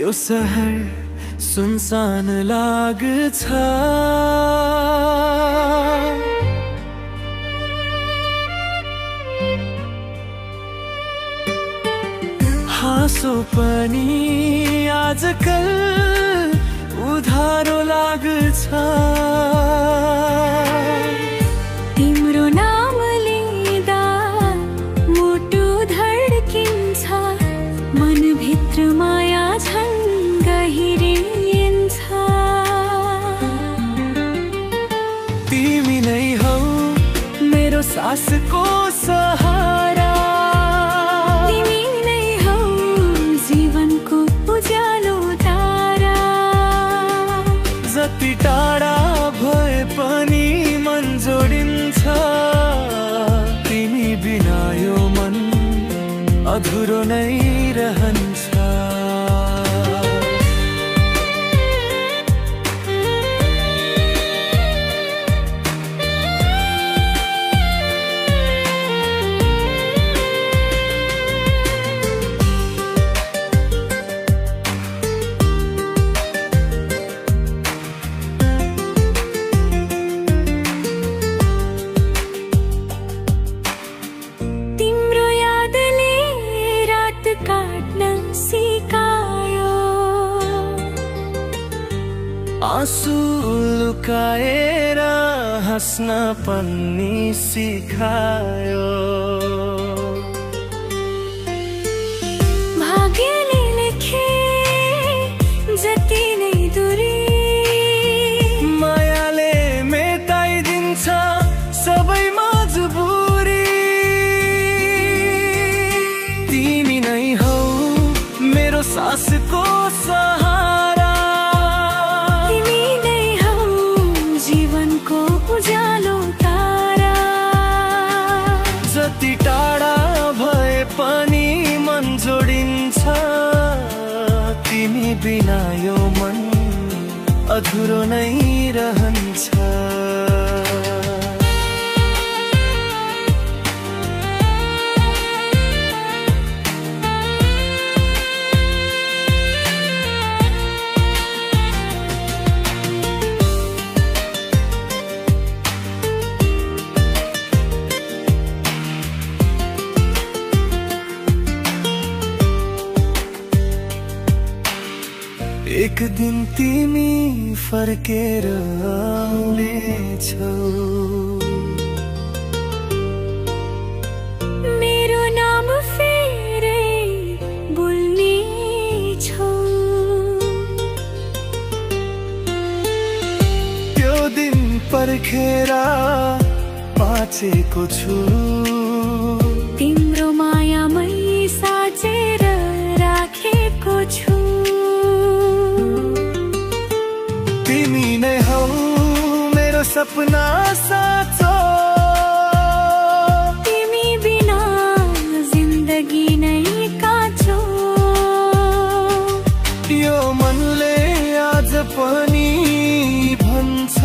यो शहर सुनसान लाग्छ, हाँसो पनि आजकल उधारो लाग्छ। तिम्रो नाम लिँदा मुटु धड्किन्छ, मनभित्र माया झन् गहिरिन्छ। तिमी नै हौ मेरो सासको सहारा, तिमी नै हौ जीवनको उज्यालो तारा। जति टाढा भए पनि मन जोडिन्छ, तिमी बिना यो मन अधुरो नै रहन्छ। आँसु लुकाएर हाँस्न पनि सिकायो, भाग्यले लेखे जति नै दूरी, मायाले मेटाइदिन्छ सबै मजबुरी। तिमी नै हौ मेरो सासको सहारा, उज्यालो तारा। जति टाढा भए पनि मन जोडिन्छ, तिमी बिना यो मन अधुरो नै रहन्छ। एक दिन तिमी फर्केर आउनेछौ, मेरो नाम फेरै बोल्नेछौ। त्यो दिन पर्खेर बाँचेको छु, तिम्रो मायामै साचेर राखेको छु। तिमी नै हौ मेरो सपना साँचो, तिमी बिना जिन्दगी नै काँचो। यो मनले आज पनि भन्छ,